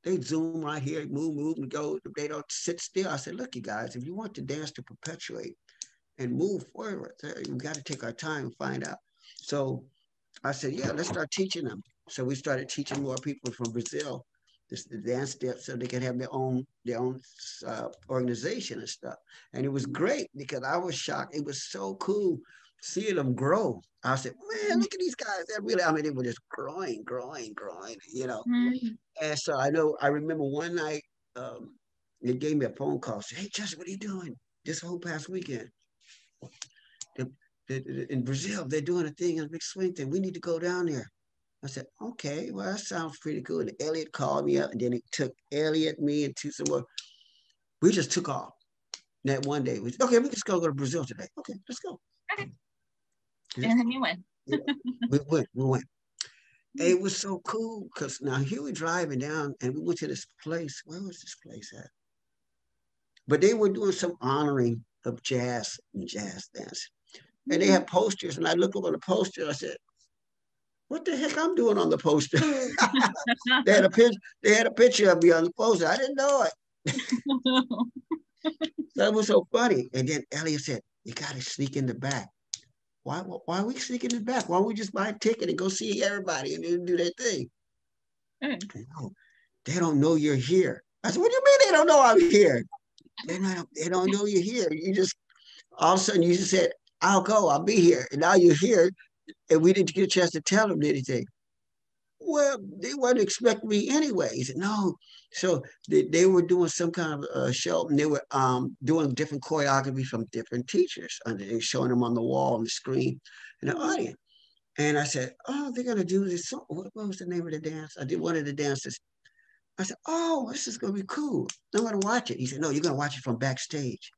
they zoom right here, move, and go. They don't sit still. I said, look, you guys, if you want the dance to perpetuate and move forward, we got to take our time and find out. So I said, yeah, let's start teaching them. So we started teaching more people from Brazil this the dance steps so they can have their own organization and stuff. And it was great because I was shocked. It was so cool seeing them grow. I said, man, look at these guys. They're really, I mean, they were just growing. Mm-hmm. And so I remember one night, um, they gave me a phone call. Said, hey, Justin, what are you doing this whole past weekend? The, in Brazil, they're doing a thing, a big swing thing. We need to go down there. I said, okay, well, that sounds pretty good. And Elliot called me up, and then it took Elliot, me, and two some more. We just took off that one day. We said, okay, we can just go to Brazil today. Okay, let's go. Okay. And then you went. We went. It was so cool because now here we're driving down, and we went to this place. Where was this place at? But they were doing some honoring of jazz and jazz dance. And they had posters, and I looked over the poster. I said, what the heck I'm doing on the poster? they had a picture. They had a picture of me on the poster. I didn't know it. That was so funny. And then Elliot said, "You got to sneak in the back. Why are we sneaking in the back? Why don't we just buy a ticket and go see everybody and then do their thing?" No, they don't know you're here. I said, "What do you mean they don't know I'm here? They don't know you're here. You just all of a sudden you just said, I'll go. I'll be here, and now you're here, and we didn't get a chance to tell them anything." Well, they weren't expecting me anyway. He said, no. So they were doing some kind of show, and they were doing different choreography from different teachers. And they were showing them on the wall, on the screen, in the audience. And I said, oh, they're going to do this song. What was the name of the dance? I did one of the dances. I said, oh, this is going to be cool. I'm going to watch it. He said, no, you're going to watch it from backstage.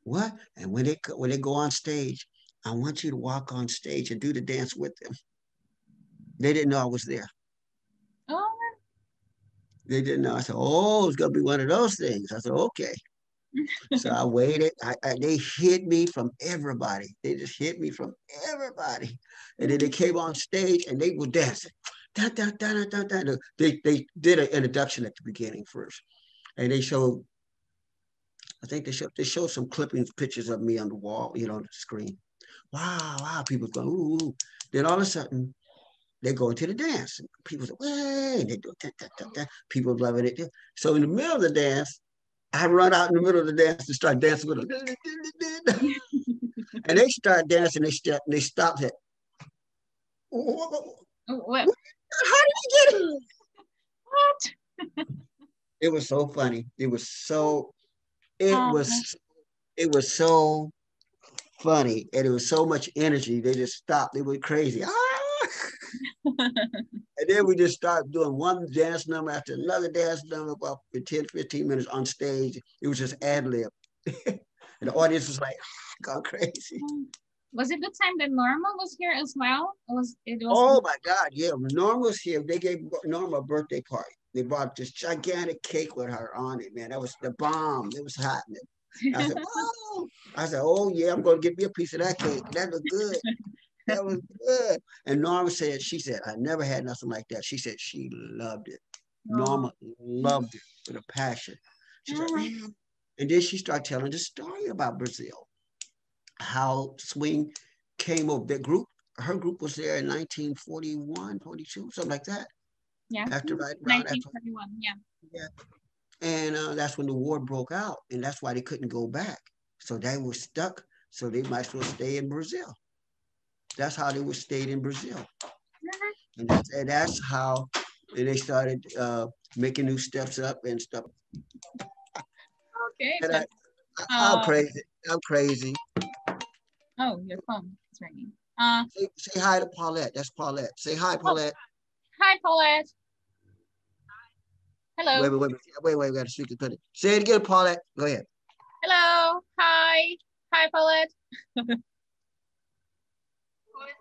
What? And when they go on stage, I want you to walk on stage and do the dance with them. They didn't know I was there. Oh. They didn't know. I said, oh, it's going to be one of those things. I said, okay. So I waited. They hid me from everybody. They just hid me from everybody. And then they came on stage and they were dancing. Da, da, da, da, da, da. They did an introduction at the beginning first. And they showed, I think they showed some clippings, pictures of me on the wall, on the screen. Wow. People going, ooh. Then all of a sudden, they go into the dance. People say, "Way!" They do that. People loving it. So in the middle of the dance, I run out in the middle of the dance and start dancing with them. And they start dancing. They stopped it. What? How did you get it? What? It was so funny. It was so funny, and it was so much energy. They just stopped. They went crazy. And then we just started doing one dance number after another dance number about for 10, 15 minutes on stage. It was just ad lib. And the audience was like, gone crazy. Was it the time that Norma was here as well? It was Oh my God, yeah. Norma was here. They gave Norma a birthday party. They brought this gigantic cake with her on it, man. That was the bomb. It was hot. I said, oh yeah, I'm going to get me a piece of that cake. That looked good. That was good. And Norma said, I never had nothing like that. She said she loved it. Norma loved it with a passion. She said, man. And then she started telling the story about Brazil, how swing came over. Her group was there in 1941, 42, something like that. Yeah. After 1941, yeah. And that's when the war broke out, and that's why they couldn't go back. So they were stuck. So they might as well stay in Brazil. That's how they were stayed in Brazil. And that's how they started making new steps up and stuff. Okay. And I'm crazy. I'm crazy. Oh, your phone is ringing. Say hi to Paulette. That's Paulette. Say hi, Paulette. Hi, Paulette. Hello. Wait. We got to speak to Paulette. Say it again, Paulette. Go ahead. Hello. Hi. Hi, Paulette. Who is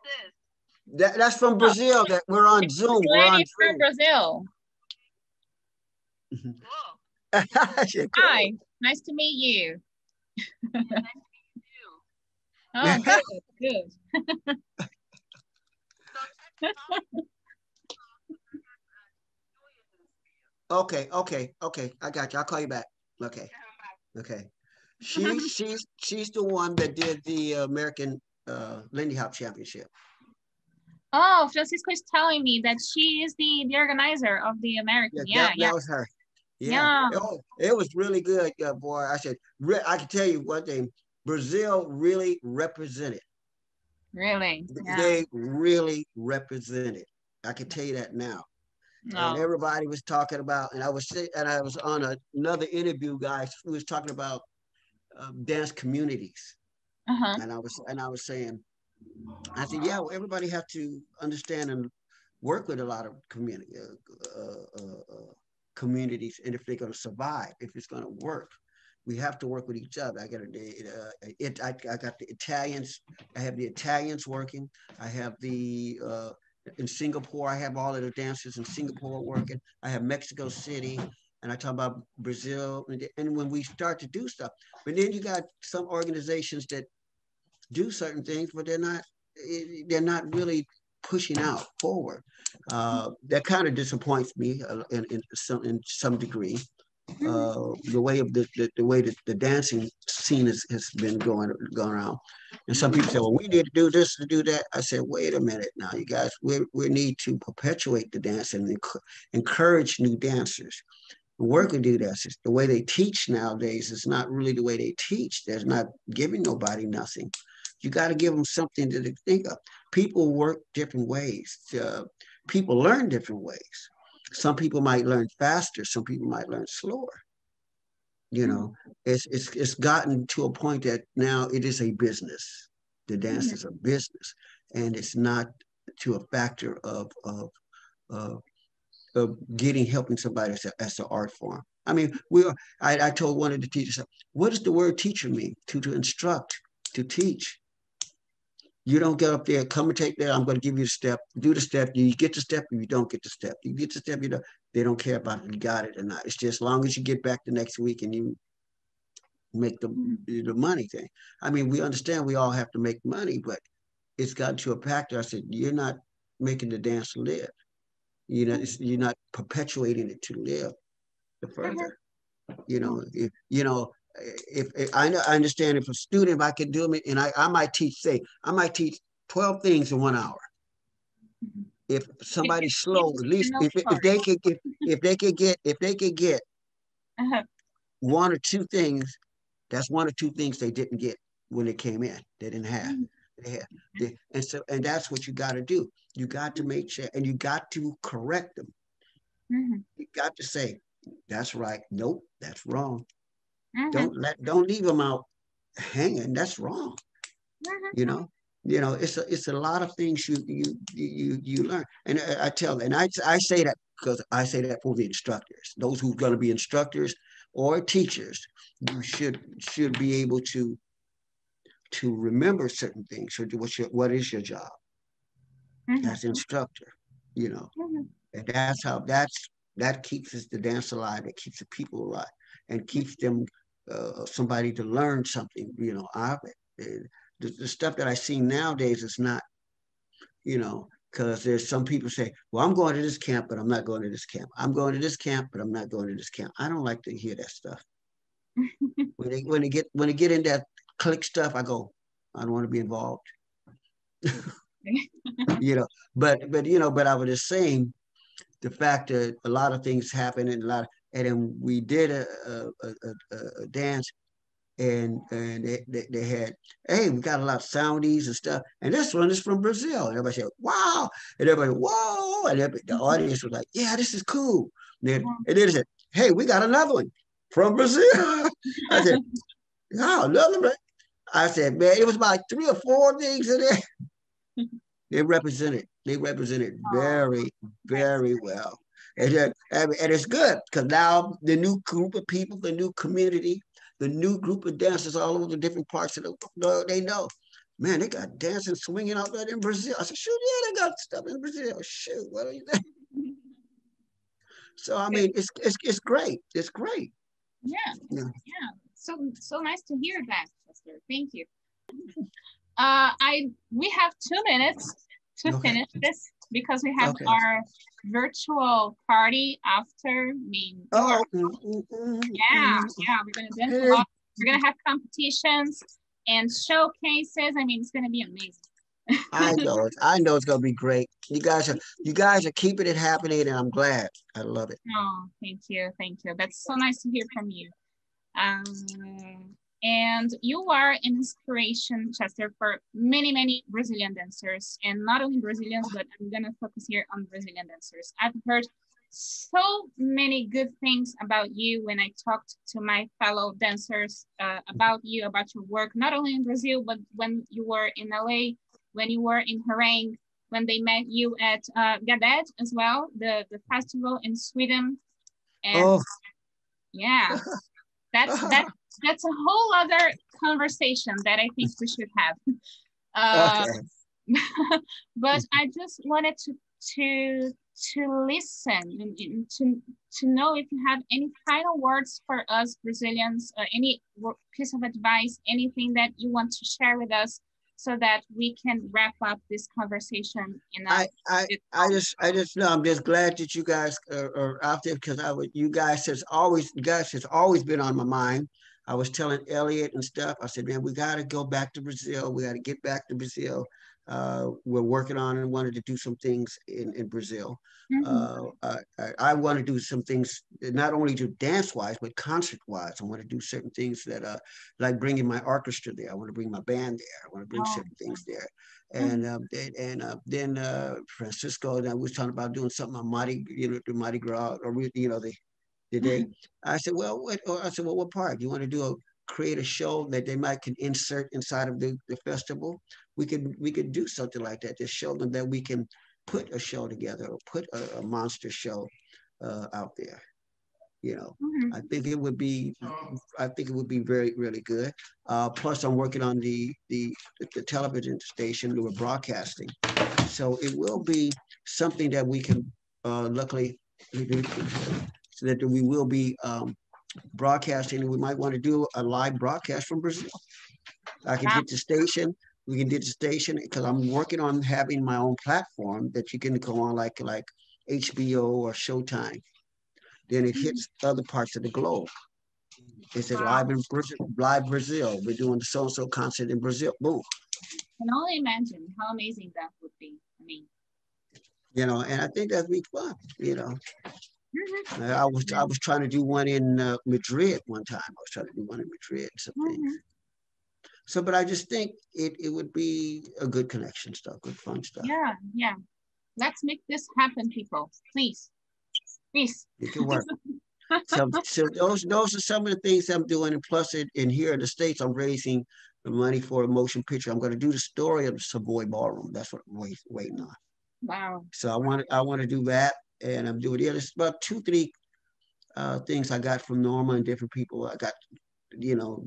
this? That's from Brazil. That we're on Zoom. We're on Lady from Zoom. Brazil. Cool. Cool. Hi, nice to meet you. Yeah, nice to meet you. Oh, good, good. Okay, okay, okay. I got you. I'll call you back. Okay, okay. She's the one that did the American Lindy Hop Championship. Oh, Francisco is telling me that she is the organizer of the American. Yeah, that was her. Yeah. It was really good, boy. I said, I can tell you one thing. Brazil really represented. Really? Yeah. They really represented. I can tell you that now. And everybody was talking about, and I was on another interview, guys, who was talking about dance communities. And I was saying, I said, yeah, well, everybody have to understand and work with a lot of communities, and if they're going to survive, if it's going to work, we have to work with each other. I got the Italians. I have the Italians working. I have in Singapore, I have all of the dancers in Singapore working. I have Mexico City, and I talk about Brazil. And when we start to do stuff, but then you got some organizations that do certain things, but they're not really pushing out forward. That kind of disappoints me in some degree. The way of the way that the dancing scene has been going around, and some people say, "Well, we need to do this to do that." I said, "Wait a minute, now, you guys. We need to perpetuate the dance and encourage new dancers, work with new dancers. The way they teach nowadays is not really the way they teach. They're not giving nobody nothing. You got to give them something to think of. People work different ways. People learn different ways. Some people might learn faster. Some people might learn slower. You know, it's gotten to a point that now it is a business. The dance is a business, and it's not to a factor of helping somebody as an art form. I mean, I told one of the teachers, what does the word teacher mean? To instruct, to teach. You don't get up there, come and take that. I'm going to give you the step, do the step. You get the step, or you don't get the step. You get the step, they don't care about if you got it or not. It's just as long as you get back the next week and you make the money thing. I mean, we understand we all have to make money, but it's gotten to a factor. I said, you're not making the dance live. You're not perpetuating it to live the further. If I understand, if a student, if I could do it, and I might teach 12 things in 1 hour. If somebody's slow, at least if they could get one or two things, that's one or two things they didn't get when they came in. They didn't have. And that's what you got to do. You got to make sure, and you got to correct them. You got to say, that's right. Nope, that's wrong. Don't leave them out hanging. That's wrong. It's a lot of things you learn. And I say that because I say that for the instructors, those who are going to be instructors or teachers. You should be able to remember certain things. So what is your job as instructor? And that's how that keeps the dance alive. It keeps the people alive and keeps them somebody to learn something, out of it. The stuff that I see nowadays is not, because there's some people say, well, I'm going to this camp, but I'm not going to this camp. I'm going to this camp, but I'm not going to this camp. I don't like to hear that stuff. when they get in that clique stuff, I go, I don't want to be involved. But I was just saying, the fact that a lot of things happen and then we did a dance, and they had, hey, we got a lot of soundies and stuff, and this one is from Brazil, and everybody said, wow, and everybody, whoa, and the audience was like, yeah, this is cool. And then they said, hey, we got another one from Brazil. I said, oh, another one. I said, man, it was about 3 or 4 things in there. They represented very, very well. And it's good because now the new group of people, the new community, the new group of dancers all over the different parts of the world, they know. Man, they got dancing, swinging out there in Brazil. I said, shoot, yeah, they got stuff in Brazil. Shoot, what are you doing? So I mean, it's great. It's great. Yeah, Yeah. yeah. So nice to hear that, Chester. Thank you. We have 2 minutes to Okay. finish this because we have Okay. our virtual party after me. Oh, Yeah, we're gonna dance a lot. We're gonna have competitions and showcases. I mean, it's gonna be amazing. I know it's gonna be great. You guys are keeping it happening, and I'm glad. I love it. Oh, thank you. That's so nice to hear from you. And you are an inspiration, Chester, for many, many Brazilian dancers, and not only Brazilians, but I'm gonna focus here on Brazilian dancers. I've heard so many good things about you when I talked to my fellow dancers about you, about your work, not only in Brazil, but when you were in LA, when you were in Herräng, when they met you at Gadet as well, the festival in Sweden. And yeah, that's a whole other conversation that I think we should have. Okay. But I just wanted to listen and to know if you have any final words for us Brazilians, any piece of advice, anything that you want to share with us, so that we can wrap up this conversation. I just know I'm just glad that you guys are out there, because you guys has always been on my mind. I was telling Elliot and stuff. I said, man, we got to go back to Brazil. We got to get back to Brazil. We're working on and wanted to do some things in Brazil. I want to do some things, not only to dance wise, but concert wise. I want to do certain things that, like bringing my orchestra there. I want to bring my band there. I want to bring certain things there. And then Francisco and I was talking about doing something on the Mardi Gras, or the day. I said, well, what part? Do you want to create a show that they might can insert inside of the festival? We could do something like that to show them that we can put a show together, or put a monster show out there. I think it would be very, really good. Plus, I'm working on the television station that we're broadcasting, so it will be something that we can luckily, so that we will be broadcasting. We might want to do a live broadcast from Brazil. I can get the station. We can get the station, because I'm working on having my own platform that you can go on, like HBO or Showtime. Then it hits other parts of the globe. It says live in Brazil, live Brazil. We're doing the so-and-so concert in Brazil. Boom. I can only imagine how amazing that would be. I mean, and I think that'd be fun. I was trying to do one in Madrid one time. I was trying to do one in Madrid, some things. So, but I just think it would be a good connection stuff, good fun stuff. Yeah. Let's make this happen, people. Please. It can work. So those are some of the things I'm doing. And plus, in here in the States, I'm raising the money for a motion picture. I'm going to do the story of the Savoy Ballroom. That's what I'm waiting on. Wow. So I want to do that, and I'm doing it. It's about 2-3 things I got from Norma and different people. I got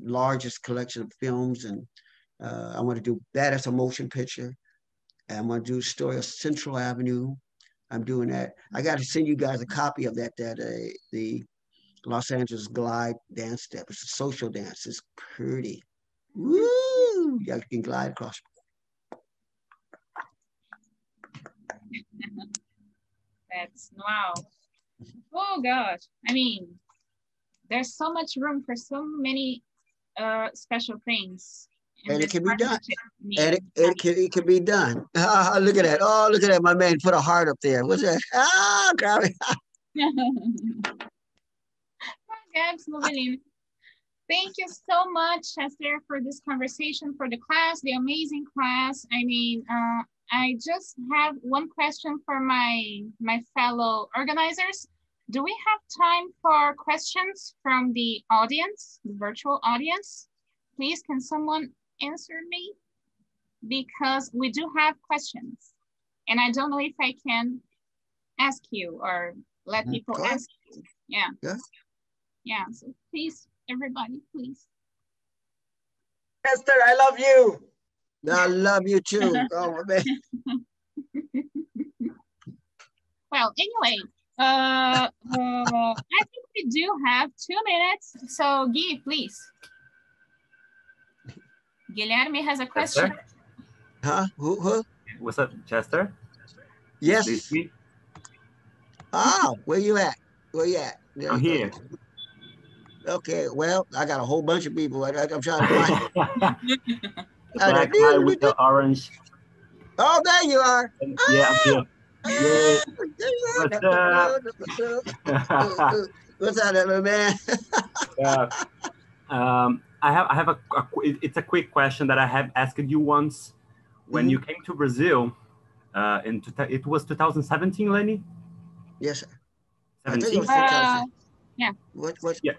largest collection of films, and I want to do that as a motion picture. And I'm going to do the story of Central Avenue. I'm doing that. I got to send you guys a copy of that the Los Angeles Glide dance step. It's a social dance. It's pretty. Woo! You can glide across. That's wow. Oh gosh. I mean, there's so much room for so many special things. And it can be done. And it can be done. Look at that. Oh, look at that. My man put a heart up there. What's that? Grab it. Thank you so much, Chester, for this conversation, for the class, the amazing class. I mean, I just have one question for my fellow organizers. Do we have time for questions from the audience, the virtual audience? Please, can someone answer me? Because we do have questions, and I don't know if I can ask you or let people ask you. Yeah. So please everybody, please. Chester, I love you. I love you too. Oh man. Well, anyway, I think we do have 2 minutes. So Gui, please. Guilherme has a question. Chester? Huh? Who? What's up, Chester? Yes. This me? Oh, where you at? Where you at? I'm here. Okay, well, I got a whole bunch of people. I'm trying to find. The black guy with the orange. Oh, there you are. Yeah, I'm here. Yeah. What's What's up? What's up, little man? Yeah. I have it's a quick question that I have asked you once when you came to Brazil. It was 2017, Lenny. Yes, sir. 17. Yeah. What? Yeah.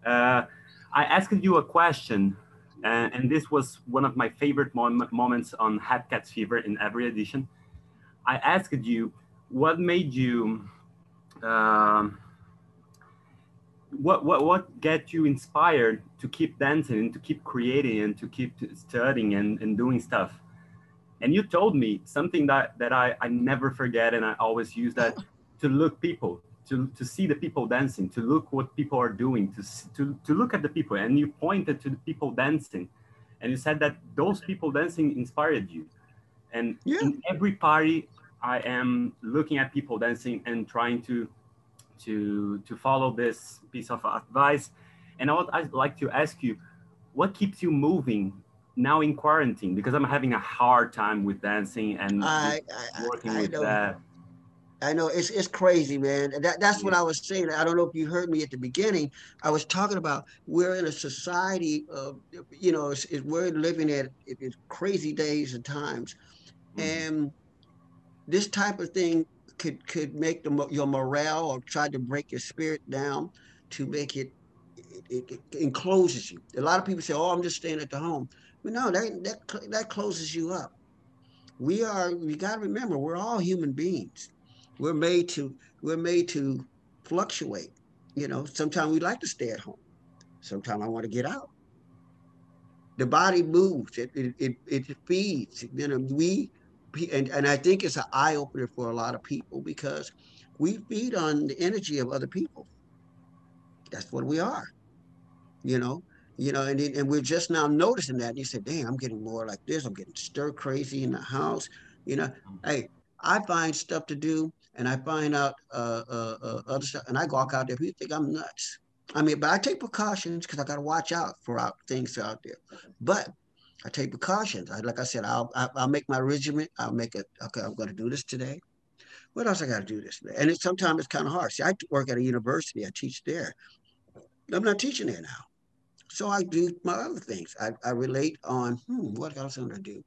I asked you a question, and this was one of my favorite moments on Hat Cats Fever in every edition. I asked you, what made you, what get you inspired to keep dancing and to keep creating and to keep studying and doing stuff? And you told me something that I never forget, and I always use that, to look people, to see the people dancing, to look what people are doing, to look at the people. And you pointed to the people dancing, and you said that those people dancing inspired you. And in every party, I am looking at people dancing and trying to follow this piece of advice. And I'd like to ask you, what keeps you moving now in quarantine? Because I'm having a hard time with dancing and working with that. I know it's crazy, man. That's what I was saying. I don't know if you heard me at the beginning. I was talking about we're in a society of, we're living at crazy days and times, and this type of thing could make your morale or try to break your spirit down to make it encloses you. A lot of people say, "Oh, I'm just staying at the home." But no, that closes you up. We got to remember, we're all human beings. We're made to fluctuate. Sometimes we like to stay at home. Sometimes I want to get out. The body moves. It feeds. And I think it's an eye opener for a lot of people because we feed on the energy of other people. That's what we are. And we're just now noticing that. And you say, "Damn, I'm getting more like this. I'm getting stir crazy in the house." Hey, I find stuff to do, and I find out other stuff, and I walk out there. People think I'm nuts. But I take precautions because I got to watch out for things out there. But I take precautions. Like I said, I'll make my regimen. I'll make it. Okay, I'm going to do this today. What else I got to do this today? And sometimes it's kind of hard. See, I work at a university. I teach there. I'm not teaching there now. So I do my other things. I relate on, what else I'm going to do?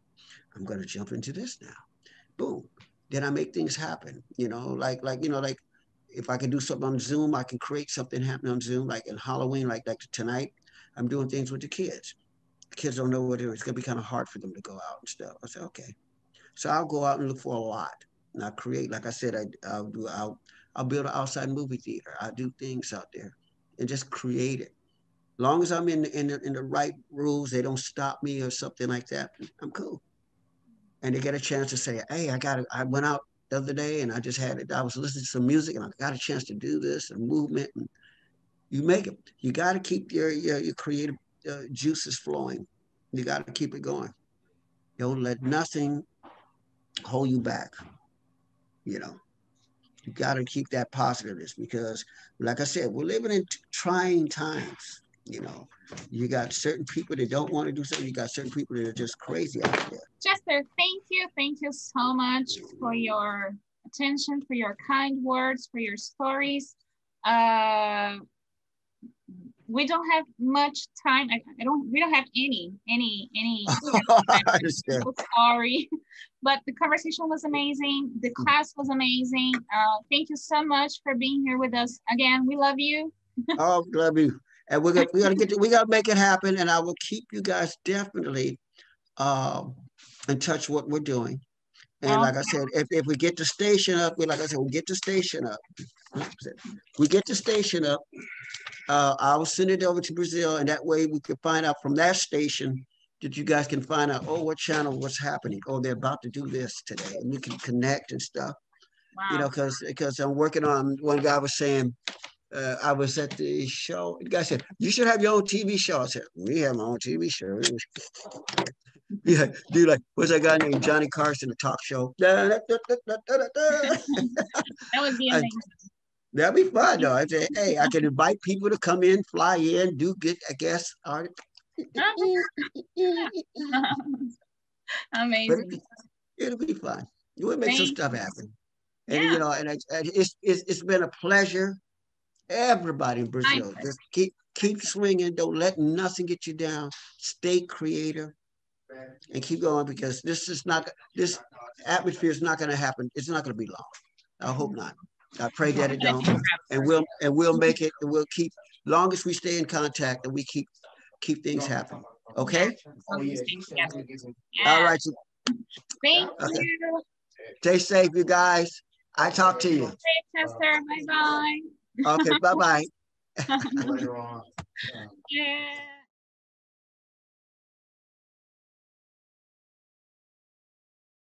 I'm going to jump into this now. Boom. Then I make things happen. Like if I can do something on Zoom, I can create something happen on Zoom. Like in Halloween, like tonight, I'm doing things with the kids. The kids don't know what to do. It's going to be kind of hard for them to go out and stuff. I said, okay. So I'll go out and look for a lot. And I'll create, like I said, I'll build an outside movie theater. I'll do things out there and just create it. Long as I'm in the right rules, they don't stop me or something like that, I'm cool. And they get a chance to say, "Hey, I went out the other day and I just I was listening to some music and I got a chance to do this and movement." And you make it. You got to keep your creative juices flowing. You got to keep it going. Don't let nothing hold you back. You got to keep that positiveness because, like I said, we're living in trying times. You got certain people that don't want to do something. You got certain people that are just crazy out there. Chester, thank you. Thank you so much for your attention, for your kind words, for your stories. We don't have much time. We don't have any sorry, but the conversation was amazing. The class was amazing. Thank you so much for being here with us. Again, we love you. Oh, love you. And we got to make it happen. And I will keep you guys definitely in touch what we're doing. And like I said, if we get the station up, we'll get the station up. We get the station up. I will send it over to Brazil, and that way we can find out from that station that you guys can find out, oh, what channel, what's happening. Oh, they're about to do this today, and we can connect and stuff. Wow. You know, because I'm working on. One guy was saying, I was at the show. The guy said, "You should have your own TV show." I said, "We have my own TV show." Yeah, do like what's that guy named Johnny Carson, the talk show? That would be amazing. That'd be fun though. I say, hey, I can invite people to come in, fly in, do get a guest art. Amazing. It'll be fun. We'll make some stuff happen. And Yeah. you know, and it's been a pleasure. Everybody in Brazil, just keep swinging. Don't let nothing get you down. Stay creative and keep going, because this atmosphere is not going to happen. It's not going to be long. I hope not. I pray that it don't. And we'll make it. And we'll keep, long as we stay in contact and we keep things happening. Okay. Yeah. All right. Thank Okay. you. Stay safe, you guys. I talk to you. Hey, Chester. Bye bye. Okay. Bye bye. Later on. Yeah.